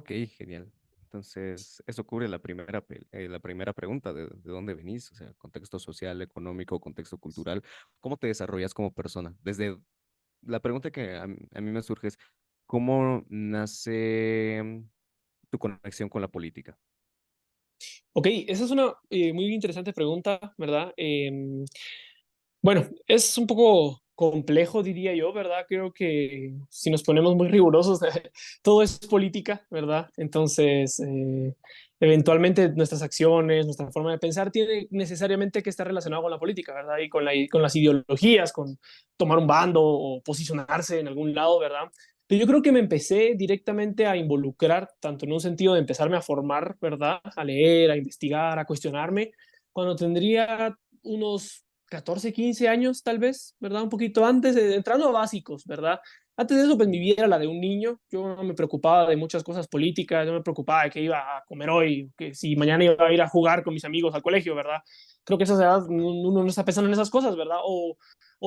Ok, genial. Entonces, eso cubre la primera pregunta de dónde venís, o sea, contexto social, económico, contexto cultural. ¿Cómo te desarrollas como persona? Desde la pregunta que a mí me surge es, ¿cómo nace tu conexión con la política? Ok, esa es una muy interesante pregunta, ¿verdad? Bueno, es un poco complejo, diría yo, ¿verdad? Creo que si nos ponemos muy rigurosos, todo es política, ¿verdad? Entonces, eventualmente nuestras acciones, nuestra forma de pensar tiene necesariamente que estar relacionado con la política, ¿verdad? Y con las ideologías, con tomar un bando o posicionarse en algún lado, ¿verdad? Pero yo creo que me empecé directamente a involucrar, tanto en un sentido de empezarme a formar, ¿verdad? A leer, a investigar, a cuestionarme, cuando tendría unos 14, 15 años, tal vez, ¿verdad? Un poquito antes, entrando a básicos, ¿verdad? Antes de eso, pues mi vida era la de un niño. Yo no me preocupaba de muchas cosas políticas, no me preocupaba de qué iba a comer hoy, que si mañana iba a ir a jugar con mis amigos al colegio, ¿verdad? Creo que a esa edad uno no está pensando en esas cosas, ¿verdad? O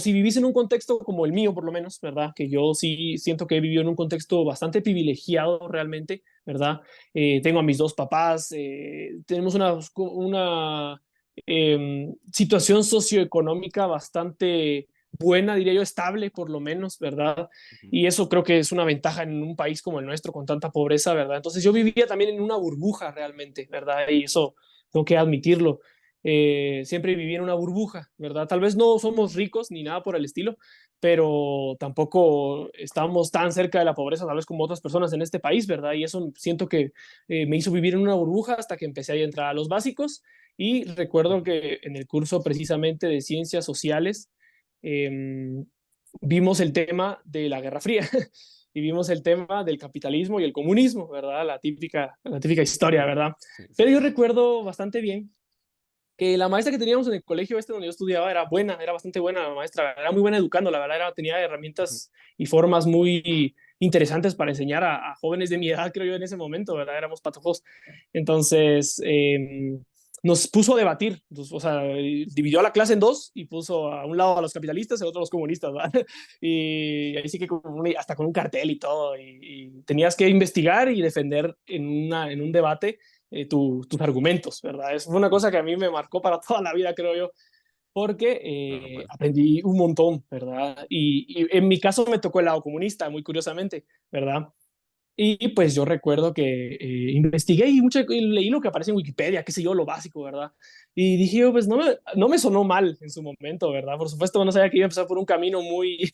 si vivís en un contexto como el mío, por lo menos, ¿verdad? Que yo sí siento que he vivido en un contexto bastante privilegiado realmente, ¿verdad? Tengo a mis dos papás, tenemos una situación socioeconómica bastante buena, diría yo, estable por lo menos, ¿verdad? Ujú. Y eso creo que es una ventaja en un país como el nuestro con tanta pobreza, ¿verdad? Entonces yo vivía también en una burbuja realmente, ¿verdad? Y eso tengo que admitirlo. Siempre viví en una burbuja, ¿verdad? Tal vez no somos ricos ni nada por el estilo, pero tampoco estamos tan cerca de la pobreza, tal vez como otras personas en este país, ¿verdad? Y eso siento que me hizo vivir en una burbuja hasta que empecé a entrar a los básicos y recuerdo Ujú. que en el curso precisamente de ciencias sociales eh, vimos el tema de la Guerra Fría y vimos el tema del capitalismo y el comunismo, ¿verdad? La típica historia, ¿verdad? Sí, sí, Pero yo sí. recuerdo bastante bien que la maestra que teníamos en el colegio este donde yo estudiaba era buena, era bastante buena la maestra, era muy buena educando, la verdad, tenía Ujú. herramientas y formas muy interesantes para enseñar a jóvenes de mi edad, creo yo, en ese momento, ¿verdad? Éramos patojos. Entonces, nos puso a debatir, o sea, dividió a la clase en dos y puso a un lado a los capitalistas y a otro a los comunistas, ¿verdad? Y ahí sí que hasta con un cartel y todo, y tenías que investigar y defender en un debate tus argumentos, ¿verdad? Es una cosa que a mí me marcó para toda la vida, creo yo, porque Claro, claro. aprendí un montón, ¿verdad? Y en mi caso me tocó el lado comunista, muy curiosamente, ¿verdad? Y pues yo recuerdo que investigué y leí lo que aparece en Wikipedia, qué sé yo, lo básico, ¿verdad? Y dije yo, pues no me sonó mal en su momento, ¿verdad? Por supuesto, no sabía que iba a empezar por un camino muy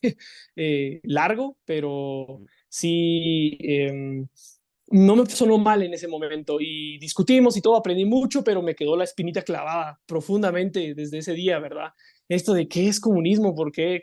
largo, pero Ujú. sí, no me sonó mal en ese momento y discutimos y todo, aprendí mucho, pero me quedó la espinita clavada profundamente desde ese día, ¿verdad? Esto de qué es comunismo, por qué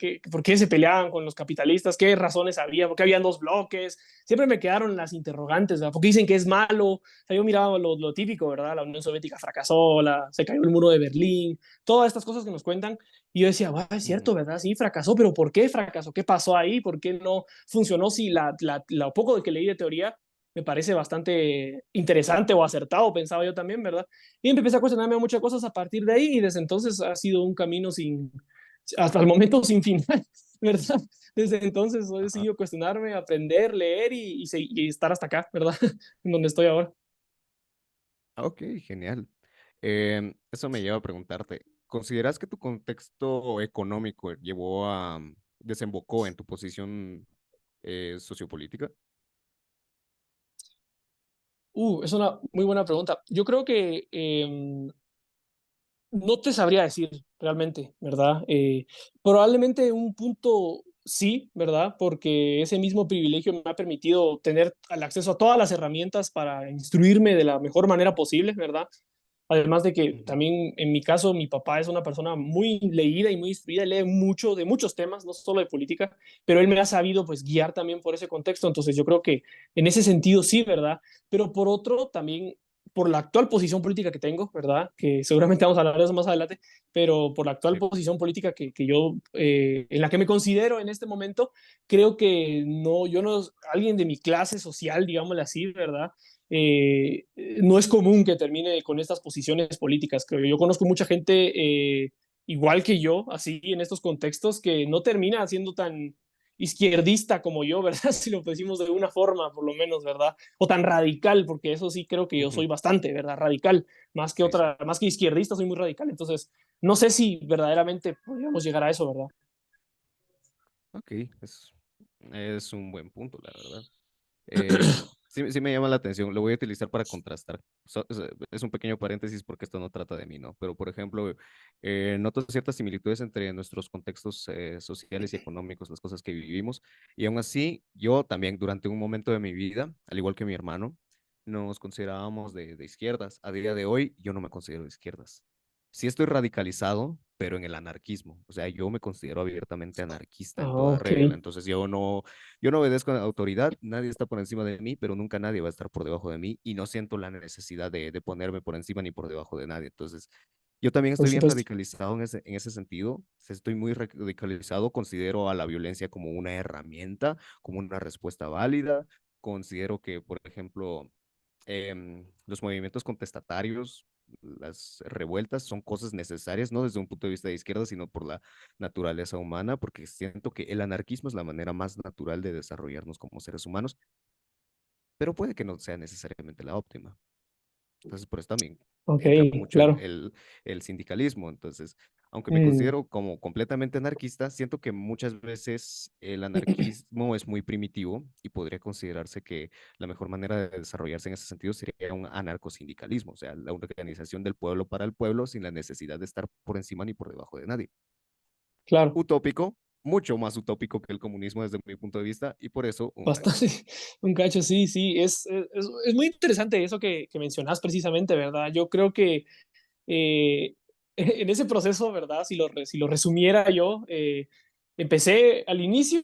se peleaban con los capitalistas, qué razones había, por qué habían dos bloques, siempre me quedaron las interrogantes, ¿verdad? Porque dicen que es malo, o sea, yo miraba lo típico, ¿verdad? La Unión Soviética fracasó, se cayó el muro de Berlín, todas estas cosas que nos cuentan, y yo decía, es Ujú. cierto, ¿verdad? Sí, fracasó, pero ¿por qué fracasó? ¿Qué pasó ahí? ¿Por qué no funcionó? Si lo poco de que leí de teoría me parece bastante interesante o acertado, pensaba yo también, ¿verdad? Y empecé a cuestionarme muchas cosas a partir de ahí y desde entonces ha sido un camino hasta el momento sin final, ¿verdad? Desde entonces he Ajá. seguido cuestionarme, aprender, leer y estar hasta acá, ¿verdad? En donde estoy ahora. Ah, ok, genial. Eso me lleva a preguntarte, ¿consideras que tu contexto económico desembocó en tu posición sociopolítica? Es una muy buena pregunta. Yo creo que no te sabría decir realmente, ¿verdad? Probablemente un punto sí, ¿verdad? Porque ese mismo privilegio me ha permitido tener el acceso a todas las herramientas para instruirme de la mejor manera posible, ¿verdad? Además de que Ujú. también en mi caso, mi papá es una persona muy leída y muy instruida, lee mucho de muchos temas, no solo de política, pero él me ha sabido pues guiar también por ese contexto, entonces yo creo que en ese sentido sí, ¿verdad? Pero por otro, también por la actual posición política que tengo, ¿verdad? Que seguramente vamos a hablar de eso más adelante, pero por la actual Sí. posición política que yo, en la que me considero en este momento, creo que no, yo no, alguien de mi clase social, digámosle así, ¿verdad? No es común que termine con estas posiciones políticas. Creo yo conozco mucha gente igual que yo, así en estos contextos, que no termina siendo tan izquierdista como yo, ¿verdad? Si lo decimos de alguna forma, por lo menos, ¿verdad? O tan radical, porque eso sí creo que yo Ujú. soy bastante, ¿verdad? Radical, Sí, sí. más que izquierdista, soy muy radical. Entonces, no sé si verdaderamente podríamos llegar a eso, ¿verdad? Ok, es un buen punto, la verdad. Sí, sí me llama la atención, lo voy a utilizar para contrastar. Es un pequeño paréntesis porque esto no trata de mí, ¿no? Pero, por ejemplo, noto ciertas similitudes entre nuestros contextos sociales y económicos, las cosas que vivimos, y aún así, yo también durante un momento de mi vida, al igual que mi hermano, nos considerábamos de izquierdas. A día de hoy, yo no me considero de izquierdas. Sí estoy radicalizado, pero en el anarquismo. O sea, yo me considero abiertamente anarquista en Ah, toda ok, regla. Entonces yo no obedezco a la autoridad, nadie está por encima de mí, pero nunca nadie va a estar por debajo de mí y no siento la necesidad de ponerme por encima ni por debajo de nadie. Entonces, yo también por estoy bien supuesto. radicalizado en ese sentido. Estoy muy radicalizado, considero a la violencia como una herramienta, como una respuesta válida. Considero que, por ejemplo, los movimientos contestatarios, las revueltas son cosas necesarias, no desde un punto de vista de izquierda, sino por la naturaleza humana, porque siento que el anarquismo es la manera más natural de desarrollarnos como seres humanos, pero puede que no sea necesariamente la óptima. Entonces, por eso también Ok, entra mucho el, claro. el, el sindicalismo. Entonces, aunque me Mm, considero como completamente anarquista, siento que muchas veces el anarquismo es muy primitivo y podría considerarse que la mejor manera de desarrollarse en ese sentido sería un anarcosindicalismo, o sea, la organización del pueblo para el pueblo sin la necesidad de estar por encima ni por debajo de nadie. claro. Utópico, mucho más utópico que el comunismo desde mi punto de vista y por eso un cacho. Bastante, un cacho, sí, sí, es muy interesante eso que mencionas precisamente, ¿verdad? Yo creo que en ese proceso, ¿verdad? Si lo resumiera yo, empecé al inicio,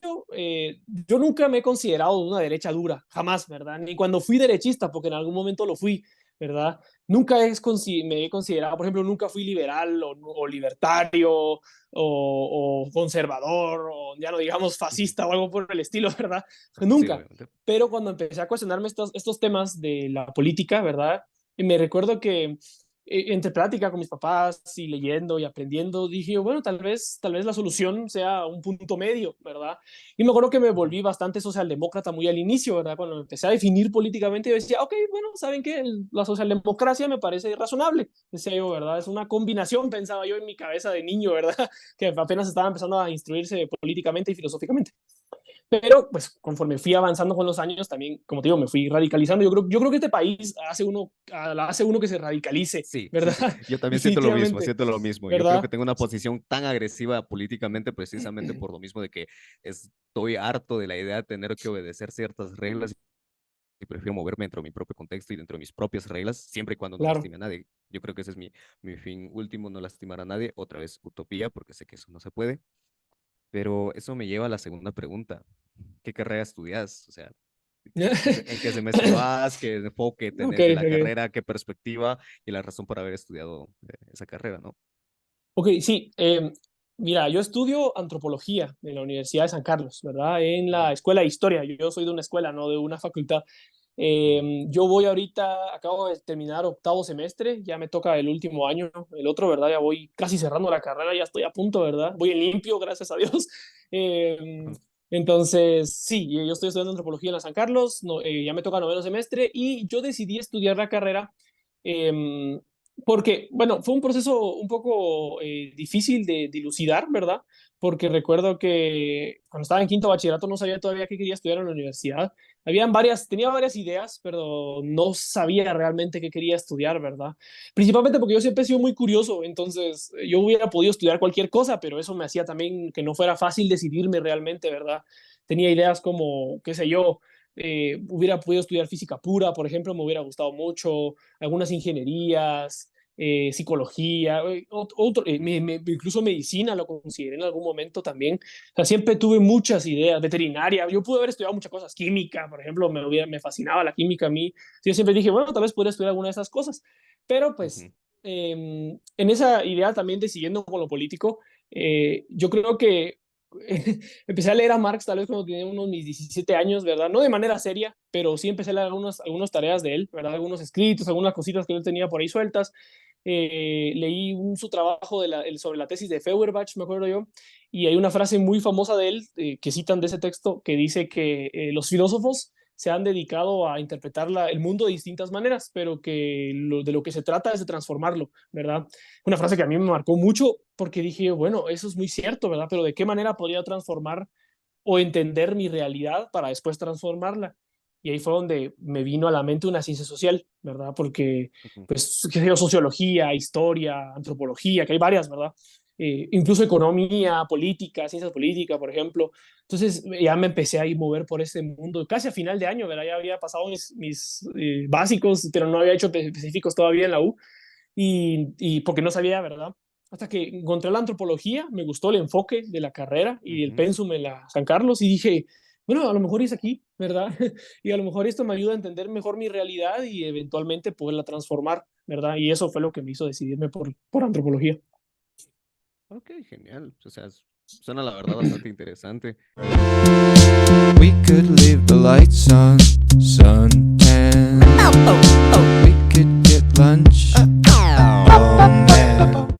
yo nunca me he considerado una derecha dura, jamás, ¿verdad? Ni cuando fui derechista, porque en algún momento lo fui, ¿verdad? Nunca me he considerado, por ejemplo, nunca fui liberal o libertario o conservador o ya no digamos Ujú. fascista o algo por el estilo, ¿verdad? Sí, Nunca. obviamente. Pero cuando empecé a cuestionarme estos temas de la política, ¿verdad? Y me recuerdo que entre plática con mis papás y leyendo y aprendiendo, dije, bueno, tal vez la solución sea un punto medio, ¿verdad? Y me acuerdo que me Ujú. volví bastante socialdemócrata muy al inicio, ¿verdad? Cuando empecé a definir políticamente, yo decía, ok, bueno, ¿saben qué? La socialdemocracia me parece razonable, decía yo, ¿verdad? Es una combinación, pensaba yo en mi cabeza de niño, ¿verdad? Que apenas estaba empezando a instruirse políticamente y filosóficamente. Pero, pues, conforme fui avanzando con los años, también, como te digo, me fui radicalizando. Yo creo que este país hace uno que se radicalice, Sí, sí, ¿verdad? sí. Yo también Definitivamente, siento lo mismo. Yo creo que ¿verdad? tengo una posición tan agresiva políticamente precisamente por lo mismo de que estoy harto de la idea de tener que obedecer ciertas reglas y prefiero moverme dentro de mi propio contexto y dentro de mis propias reglas, siempre y cuando no Claro. lastime a nadie. Yo creo que ese es mi fin último, no lastimar a nadie. Otra vez, utopía, porque sé que eso no se puede. Pero eso me lleva a la segunda pregunta. ¿Qué carrera estudias? O sea, ¿en qué semestre vas? ¿Qué enfoque Ok, tenés de la ok. carrera? ¿Qué perspectiva? Y la razón por haber estudiado esa carrera, ¿no? Ok, sí. Mira, yo estudio antropología en la Universidad de San Carlos, ¿verdad? En la Ujú, escuela de historia. Yo soy de una escuela, no de una facultad. ujú. Yo voy ahorita, acabo de terminar octavo semestre, ya me toca el último año, el otro, ¿verdad? Ya voy casi cerrando la carrera, ya estoy a punto, ¿verdad? Voy en limpio, gracias a Dios. Em, Ujú. entonces, sí, yo estoy estudiando antropología en la San Carlos, no, ya me toca noveno semestre y yo decidí estudiar la carrera em, porque, bueno, fue un proceso un poco difícil de dilucidar, ¿verdad? Porque recuerdo que cuando estaba en quinto bachillerato no sabía todavía qué quería estudiar en la universidad. Tenía varias ideas, pero no sabía realmente qué quería estudiar, ¿verdad? Principalmente porque yo siempre he sido muy curioso, entonces yo hubiera podido estudiar cualquier cosa, pero eso me hacía también que no fuera fácil decidirme realmente, ¿verdad? Tenía ideas como, qué sé yo, hubiera podido estudiar física pura, por ejemplo, me hubiera gustado mucho, algunas ingenierías, psicología, incluso medicina lo consideré en algún momento también. O sea, siempre tuve muchas ideas, veterinaria, yo pude haber estudiado muchas cosas, química, por ejemplo, me fascinaba la química a mí. Yo siempre dije, bueno, tal vez podría estudiar alguna de esas cosas, pero pues Ujú. en esa idea también de siguiendo con lo político, yo creo que empecé a leer a Marx tal vez cuando tenía unos mis 17 años, ¿verdad? No de manera seria, pero sí empecé a leer algunas tareas de él, ¿verdad? Algunos escritos, algunas cositas que él tenía por ahí sueltas. leí su trabajo sobre la tesis de Feuerbach, me acuerdo yo, y hay una frase muy famosa de él que citan de ese texto que dice que los filósofos se han dedicado a interpretar el mundo de distintas maneras, pero que de lo que se trata es de transformarlo, ¿verdad? Una frase que a mí me marcó mucho porque dije, bueno, eso es muy cierto, ¿verdad? Pero ¿de qué manera podría transformar o entender mi realidad para después transformarla? Y ahí fue donde me vino a la mente una ciencia social, ¿verdad? Porque, Ujú. pues, qué sé yo, sociología, historia, antropología, que hay varias, ¿verdad? Incluso economía, política, ciencias políticas, por ejemplo. Entonces ya me empecé a ir mover por ese mundo, casi a final de año, ¿verdad? Ya había pasado mis básicos, pero no había hecho específicos todavía en la U, y porque no sabía, ¿verdad? Hasta que encontré la antropología, me gustó el enfoque de la carrera y el Ujú. pensum en la San Carlos y dije, bueno, a lo mejor es aquí, ¿verdad? Y a lo mejor esto me ayuda a entender mejor mi realidad y eventualmente poderla transformar, ¿verdad? Y eso fue lo que me hizo decidirme por antropología. Ok, genial. O sea, suena la verdad bastante interesante. We could leave the lights on, suntan. We could get lunch